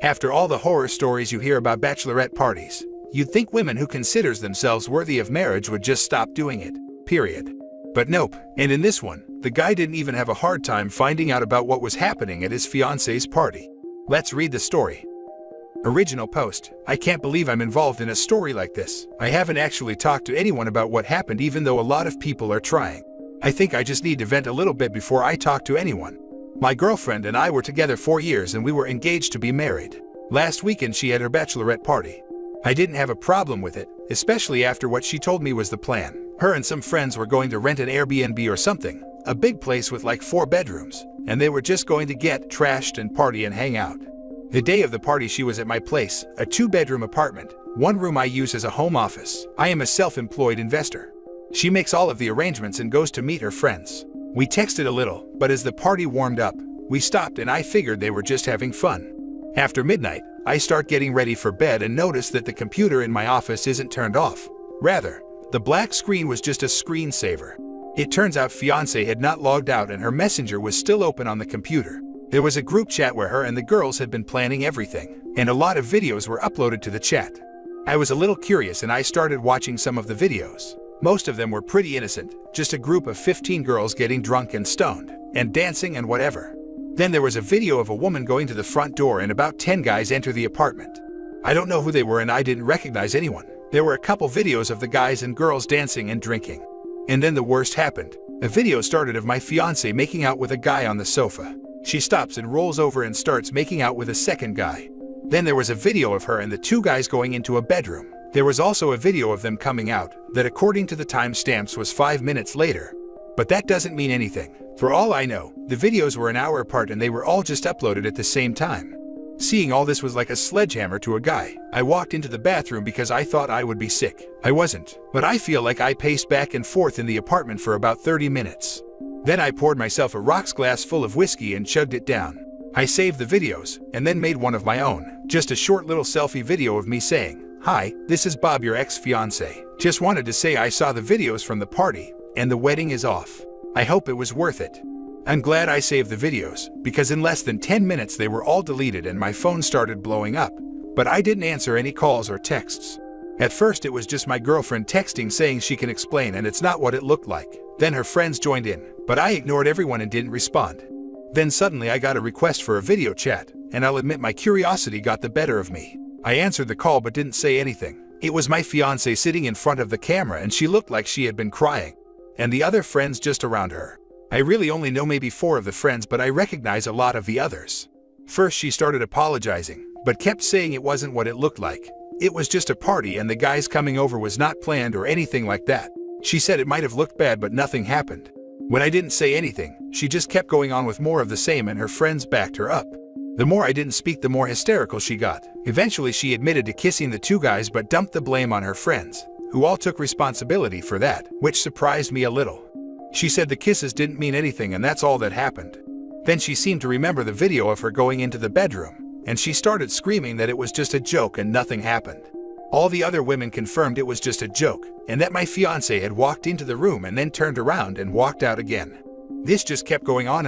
After all the horror stories you hear about bachelorette parties, you'd think women who considers themselves worthy of marriage would just stop doing it, period. But nope, and in this one, the guy didn't even have a hard time finding out about what was happening at his fiancée's party. Let's read the story. Original post. I can't believe I'm involved in a story like this. I haven't actually talked to anyone about what happened even though a lot of people are trying. I think I just need to vent a little bit before I talk to anyone. My girlfriend and I were together 4 years and we were engaged to be married. Last weekend she had her bachelorette party. I didn't have a problem with it, especially after what she told me was the plan. Her and some friends were going to rent an Airbnb or something, a big place with like 4 bedrooms, and they were just going to get trashed and party and hang out. The day of the party she was at my place, a 2-bedroom apartment, 1 room I use as a home office. I am a self-employed investor. She makes all of the arrangements and goes to meet her friends. We texted a little, but as the party warmed up, we stopped and I figured they were just having fun. After midnight, I start getting ready for bed and notice that the computer in my office isn't turned off. Rather, the black screen was just a screensaver. It turns out Fiancée had not logged out and her messenger was still open on the computer. There was a group chat where her and the girls had been planning everything, and a lot of videos were uploaded to the chat. I was a little curious and I started watching some of the videos. Most of them were pretty innocent, just a group of 15 girls getting drunk and stoned, and dancing and whatever. Then there was a video of a woman going to the front door and about 10 guys enter the apartment. I don't know who they were and I didn't recognize anyone. There were a couple videos of the guys and girls dancing and drinking. And then the worst happened. A video started of my fiancée making out with a guy on the sofa. She stops and rolls over and starts making out with a second guy. Then there was a video of her and the 2 guys going into a bedroom. There was also a video of them coming out that according to the timestamps was 5 minutes later. But that doesn't mean anything. For all I know, the videos were an hour apart and they were all just uploaded at the same time. Seeing all this was like a sledgehammer to a guy. I walked into the bathroom because I thought I would be sick. I wasn't, but I feel like I paced back and forth in the apartment for about 30 minutes. Then I poured myself a rocks glass full of whiskey and chugged it down. I saved the videos, and then made one of my own. Just a short little selfie video of me saying, "Hi, this is Bob, your ex-fiancé. Just wanted to say I saw the videos from the party, and the wedding is off. I hope it was worth it." I'm glad I saved the videos, because in less than 10 minutes they were all deleted and my phone started blowing up. But I didn't answer any calls or texts. At first it was just my girlfriend texting saying she can explain and it's not what it looked like. Then her friends joined in, but I ignored everyone and didn't respond. Then suddenly I got a request for a video chat, and I'll admit my curiosity got the better of me. I answered the call but didn't say anything. It was my fiancée sitting in front of the camera and she looked like she had been crying. And the other friends just around her. I really only know maybe 4 of the friends, but I recognize a lot of the others. First she started apologizing, but kept saying it wasn't what it looked like. It was just a party and the guys coming over was not planned or anything like that. She said it might have looked bad but nothing happened. When I didn't say anything, she just kept going on with more of the same and her friends backed her up. The more I didn't speak, the more hysterical she got. Eventually she admitted to kissing the 2 guys but dumped the blame on her friends, who all took responsibility for that, which surprised me a little. She said the kisses didn't mean anything and that's all that happened. Then she seemed to remember the video of her going into the bedroom, and she started screaming that it was just a joke and nothing happened. All the other women confirmed it was just a joke, and that my fiancé had walked into the room and then turned around and walked out again. This just kept going on,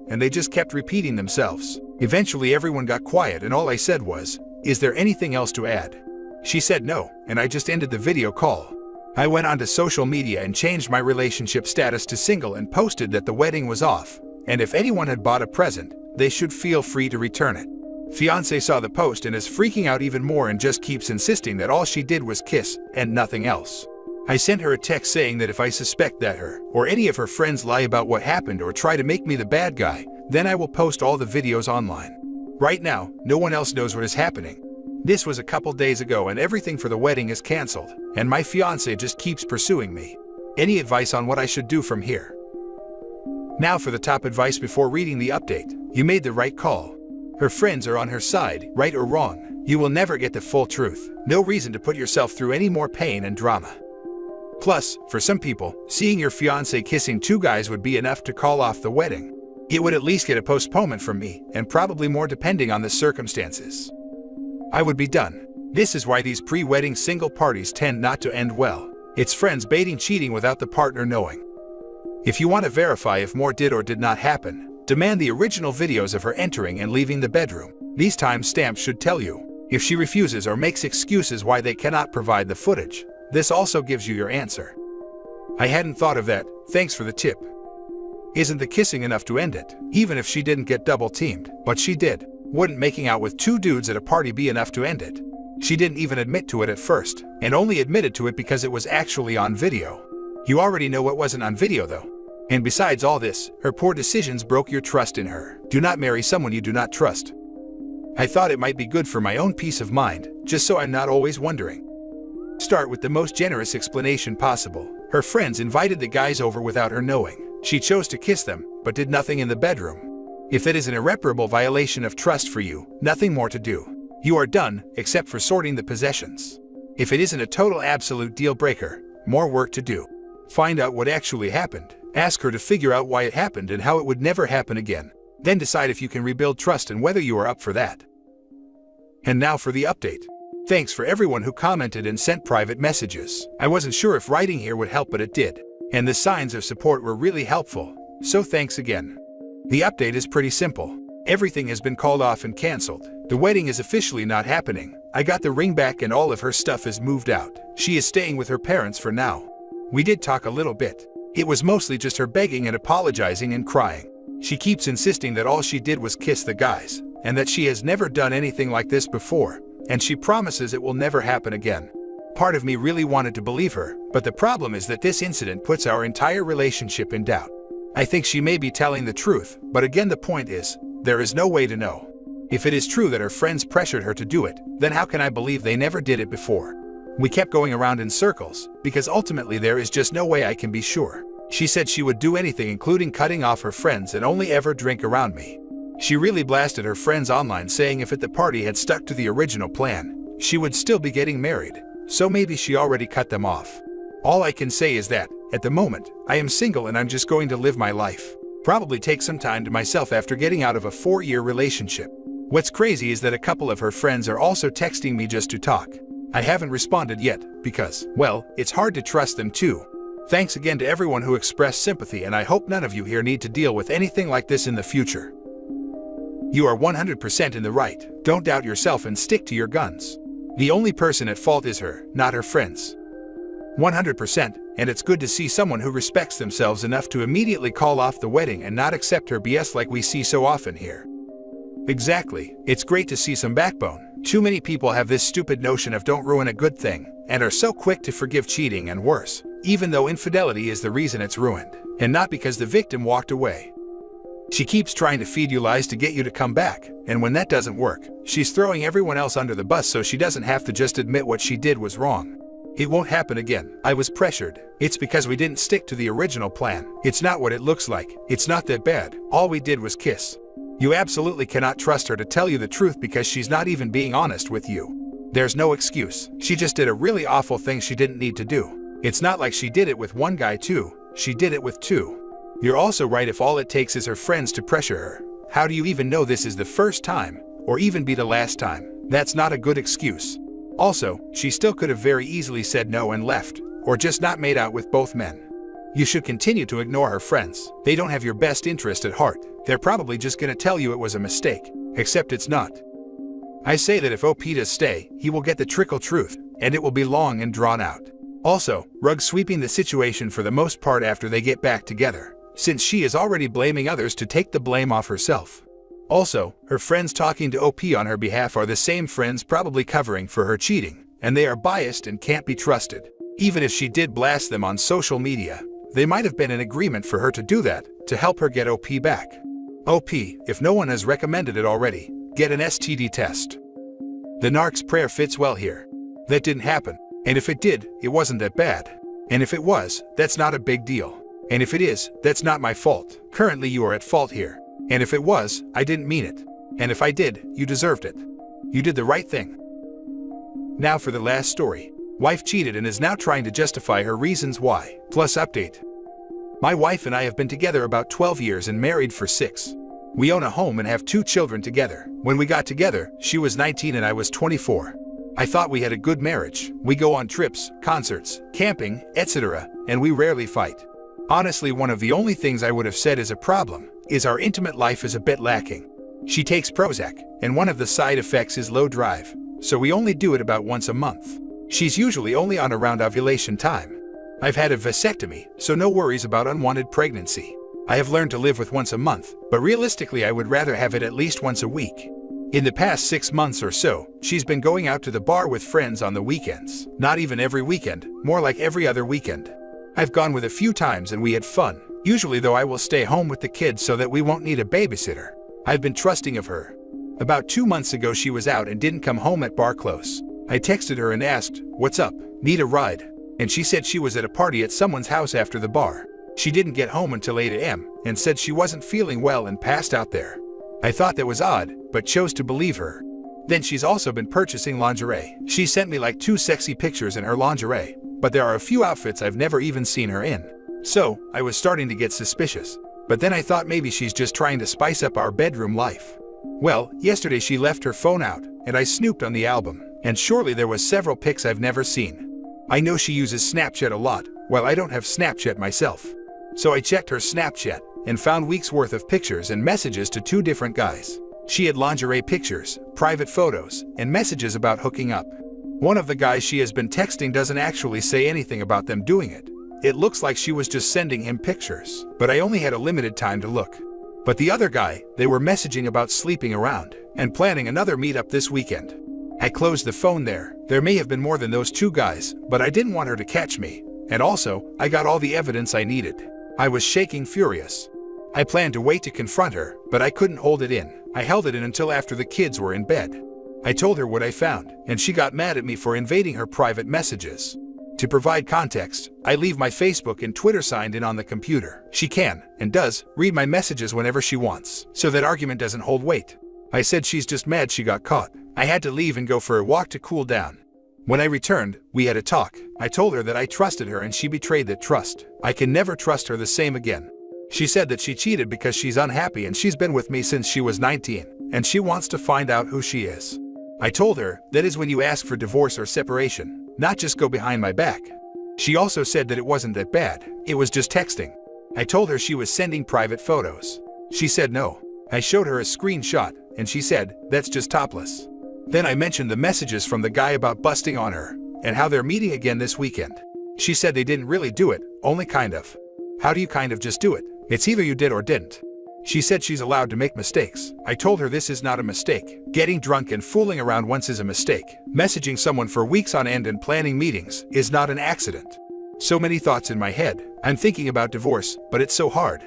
and they just kept repeating themselves. Eventually everyone got quiet and all I said was, "Is there anything else to add?" She said no, and I just ended the video call. I went onto social media and changed my relationship status to single and posted that the wedding was off, and if anyone had bought a present, they should feel free to return it. Fiancé saw the post and is freaking out even more and just keeps insisting that all she did was kiss and nothing else. I sent her a text saying that if I suspect that her or any of her friends lie about what happened or try to make me the bad guy, then I will post all the videos online. Right now, no one else knows what is happening. This was a couple days ago and everything for the wedding is cancelled, and my fiancé just keeps pursuing me. Any advice on what I should do from here? Now for the top advice before reading the update. You made the right call. Her friends are on her side, right or wrong. You will never get the full truth. No reason to put yourself through any more pain and drama. Plus, for some people, seeing your fiancé kissing 2 guys would be enough to call off the wedding. It would at least get a postponement from me, and probably more depending on the circumstances. I would be done. This is why these pre-wedding single parties tend not to end well. It's friends baiting cheating without the partner knowing. If you want to verify if more did or did not happen, Demand the original videos of her entering and leaving the bedroom. These timestamps should tell you. If she refuses or makes excuses why they cannot provide the footage, this also gives you your answer. I hadn't thought of that, thanks for the tip. Isn't the kissing enough to end it, even if she didn't get double-teamed? But she did. Wouldn't making out with 2 dudes at a party be enough to end it? She didn't even admit to it at first, and only admitted to it because it was actually on video. You already know what wasn't on video though. And besides all this, her poor decisions broke your trust in her. Do not marry someone you do not trust. I thought it might be good for my own peace of mind, just so I'm not always wondering. Start with the most generous explanation possible. Her friends invited the guys over without her knowing. She chose to kiss them, but did nothing in the bedroom. If that is an irreparable violation of trust for you, nothing more to do. You are done, except for sorting the possessions. If it isn't a total absolute deal breaker, more work to do. Find out what actually happened. Ask her to figure out why it happened and how it would never happen again. Then decide if you can rebuild trust and whether you are up for that. And now for the update. Thanks for everyone who commented and sent private messages. I wasn't sure if writing here would help, but it did. And the signs of support were really helpful, so thanks again. The update is pretty simple. Everything has been called off and cancelled. The wedding is officially not happening. I got the ring back and all of her stuff is moved out. She is staying with her parents for now. We did talk a little bit. It was mostly just her begging and apologizing and crying. She keeps insisting that all she did was kiss the guys, and that she has never done anything like this before, and she promises it will never happen again. Part of me really wanted to believe her, but the problem is that this incident puts our entire relationship in doubt. I think she may be telling the truth, but again the point is, there is no way to know. If it is true that her friends pressured her to do it, then how can I believe they never did it before? We kept going around in circles, because ultimately there is just no way I can be sure. She said she would do anything, including cutting off her friends and only ever drink around me. She really blasted her friends online, saying if at the party had stuck to the original plan, she would still be getting married, so maybe she already cut them off. All I can say is that, at the moment, I am single and I'm just going to live my life. Probably take some time to myself after getting out of a 4-year relationship. What's crazy is that a couple of her friends are also texting me just to talk. I haven't responded yet, because, well, it's hard to trust them too. Thanks again to everyone who expressed sympathy, and I hope none of you here need to deal with anything like this in the future. You are 100% in the right. Don't doubt yourself and stick to your guns. The only person at fault is her, not her friends. 100%, and it's good to see someone who respects themselves enough to immediately call off the wedding and not accept her BS like we see so often here. Exactly, it's great to see some backbone. Too many people have this stupid notion of don't ruin a good thing, and are so quick to forgive cheating and worse, even though infidelity is the reason it's ruined, and not because the victim walked away. She keeps trying to feed you lies to get you to come back, and when that doesn't work, she's throwing everyone else under the bus so she doesn't have to just admit what she did was wrong. It won't happen again. I was pressured. It's because we didn't stick to the original plan. It's not what it looks like. It's not that bad. All we did was kiss. You absolutely cannot trust her to tell you the truth because she's not even being honest with you. There's no excuse. She just did a really awful thing she didn't need to do. It's not like she did it with one guy too. She did it with 2. You're also right if all it takes is her friends to pressure her. How do you even know this is the first time, or even be the last time? That's not a good excuse. Also, she still could have very easily said no and left, or just not made out with both men. You should continue to ignore her friends. They don't have your best interest at heart. They're probably just gonna tell you it was a mistake, except it's not. I say that if OP does stay, he will get the trickle truth, and it will be long and drawn out. Also, Rug's sweeping the situation for the most part after they get back together, since she is already blaming others to take the blame off herself. Also, her friends talking to OP on her behalf are the same friends probably covering for her cheating, and they are biased and can't be trusted. Even if she did blast them on social media, they might have been in agreement for her to do that, to help her get OP back. OP, if no one has recommended it already, get an STD test. The narc's prayer fits well here. That didn't happen, and if it did, it wasn't that bad. And if it was, that's not a big deal. And if it is, that's not my fault. Currently you are at fault here. And if it was, I didn't mean it. And if I did, you deserved it. You did the right thing. Now for the last story. Wife cheated and is now trying to justify her reasons why. Plus update. My wife and I have been together about 12 years and married for 6. We own a home and have 2 children together. When we got together, she was 19 and I was 24. I thought we had a good marriage. We go on trips, concerts, camping, etc., and we rarely fight. Honestly, one of the only things I would have said is a problem is our intimate life is a bit lacking. She takes Prozac, and one of the side effects is low drive, so we only do it about once a month. She's usually only on around ovulation time. I've had a vasectomy, so no worries about unwanted pregnancy. I have learned to live with once a month, but realistically I would rather have it at least once a week. In the past 6 months or so, she's been going out to the bar with friends on the weekends. Not even every weekend, more like every other weekend. I've gone with a few times and we had fun. Usually though I will stay home with the kids so that we won't need a babysitter. I've been trusting of her. About 2 months ago she was out and didn't come home at bar close. I texted her and asked, "What's up? Need a ride?" And she said she was at a party at someone's house after the bar. She didn't get home until 8 a.m. and said she wasn't feeling well and passed out there. I thought that was odd, but chose to believe her. Then she's also been purchasing lingerie. She sent me like 2 sexy pictures in her lingerie, but there are a few outfits I've never even seen her in. So, I was starting to get suspicious. But then I thought maybe she's just trying to spice up our bedroom life. Well, yesterday she left her phone out, and I snooped on the album, and surely there was several pics I've never seen. I know she uses Snapchat a lot, while I don't have Snapchat myself. So I checked her Snapchat, and found weeks worth of pictures and messages to 2 different guys. She had lingerie pictures, private photos, and messages about hooking up. One of the guys she has been texting doesn't actually say anything about them doing it. It looks like she was just sending him pictures, but I only had a limited time to look. But the other guy, they were messaging about sleeping around, and planning another meetup this weekend. I closed the phone there. There may have been more than those 2 guys, but I didn't want her to catch me. And also, I got all the evidence I needed. I was shaking furious. I planned to wait to confront her, but I couldn't hold it in. I held it in until after the kids were in bed. I told her what I found, and she got mad at me for invading her private messages. To provide context, I leave my Facebook and Twitter signed in on the computer. She can, and does, read my messages whenever she wants, so that argument doesn't hold weight. I said she's just mad she got caught. I had to leave and go for a walk to cool down. When I returned, we had a talk. I told her that I trusted her and she betrayed that trust. I can never trust her the same again. She said that she cheated because she's unhappy and she's been with me since she was 19, and she wants to find out who she is. I told her that is when you ask for divorce or separation, not just go behind my back. She also said that it wasn't that bad, it was just texting. I told her she was sending private photos. She said no. I showed her a screenshot, and she said, "That's just topless." Then I mentioned the messages from the guy about busting on her, and how they're meeting again this weekend. She said they didn't really do it, only kind of. How do you kind of just do it? It's either you did or didn't. She said she's allowed to make mistakes. I told her this is not a mistake. Getting drunk and fooling around once is a mistake. Messaging someone for weeks on end and planning meetings is not an accident. So many thoughts in my head. I'm thinking about divorce, but it's so hard.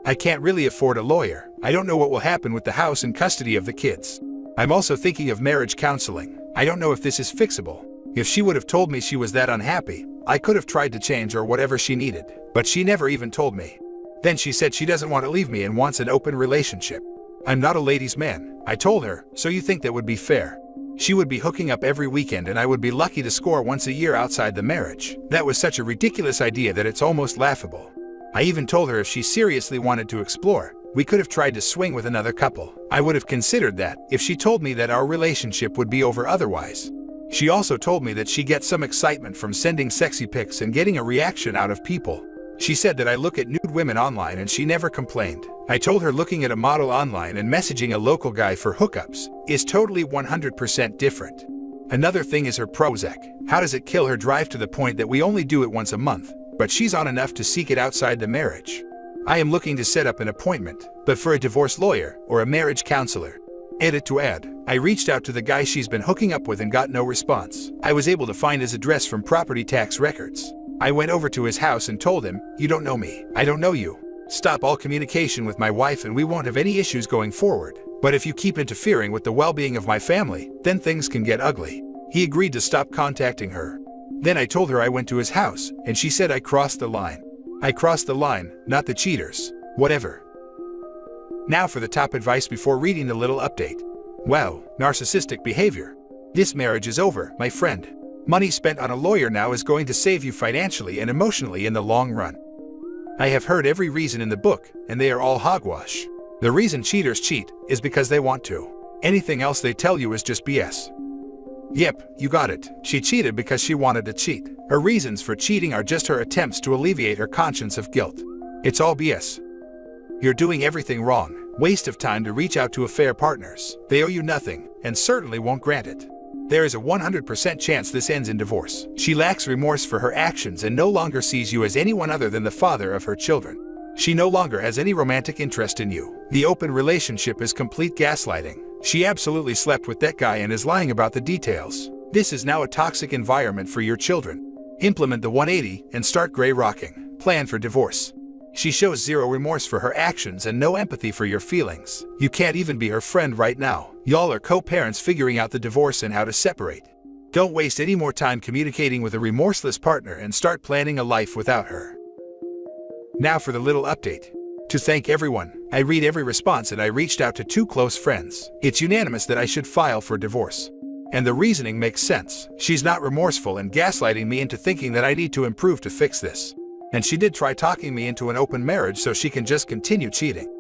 I can't really afford a lawyer. I don't know what will happen with the house and custody of the kids. I'm also thinking of marriage counseling. I don't know if this is fixable. If she would have told me she was that unhappy, I could have tried to change or whatever she needed, but she never even told me. Then she said she doesn't want to leave me and wants an open relationship. I'm not a ladies' man, I told her, so you think that would be fair? She would be hooking up every weekend and I would be lucky to score once a year outside the marriage. That was such a ridiculous idea that it's almost laughable. I even told her if she seriously wanted to explore, we could have tried to swing with another couple. I would have considered that if she told me that our relationship would be over otherwise. She also told me that she gets some excitement from sending sexy pics and getting a reaction out of people. She said that I look at nude women online and she never complained. I told her looking at a model online and messaging a local guy for hookups is totally 100% different. Another thing is her Prozac. How does it kill her drive to the point that we only do it once a month, but she's on enough to seek it outside the marriage? I am looking to set up an appointment, but for a divorce lawyer or a marriage counselor. Edit to add, I reached out to the guy she's been hooking up with and got no response. I was able to find his address from property tax records. I went over to his house and told him, "You don't know me. I don't know you. Stop all communication with my wife and we won't have any issues going forward. But if you keep interfering with the well-being of my family, then things can get ugly." He agreed to stop contacting her. Then I told her I went to his house, and she said I crossed the line. I crossed the line, not the cheaters. Whatever. Now for the top advice before reading the little update. Wow, narcissistic behavior. This marriage is over, my friend. Money spent on a lawyer now is going to save you financially and emotionally in the long run. I have heard every reason in the book, and they are all hogwash. The reason cheaters cheat is because they want to. Anything else they tell you is just BS. Yep, you got it. She cheated because she wanted to cheat. Her reasons for cheating are just her attempts to alleviate her conscience of guilt. It's all BS. You're doing everything wrong. Waste of time to reach out to affair partners. They owe you nothing, and certainly won't grant it. There is a 100% chance this ends in divorce. She lacks remorse for her actions and no longer sees you as anyone other than the father of her children. She no longer has any romantic interest in you. The open relationship is complete gaslighting. She absolutely slept with that guy and is lying about the details. This is now a toxic environment for your children. Implement the 180 and start gray rocking. Plan for divorce. She shows zero remorse for her actions and no empathy for your feelings. You can't even be her friend right now. Y'all are co-parents figuring out the divorce and how to separate. Don't waste any more time communicating with a remorseless partner and start planning a life without her. Now for the little update. To thank everyone, I read every response and I reached out to 2 close friends. It's unanimous that I should file for divorce. And the reasoning makes sense. She's not remorseful and gaslighting me into thinking that I need to improve to fix this. And she did try talking me into an open marriage so she can just continue cheating.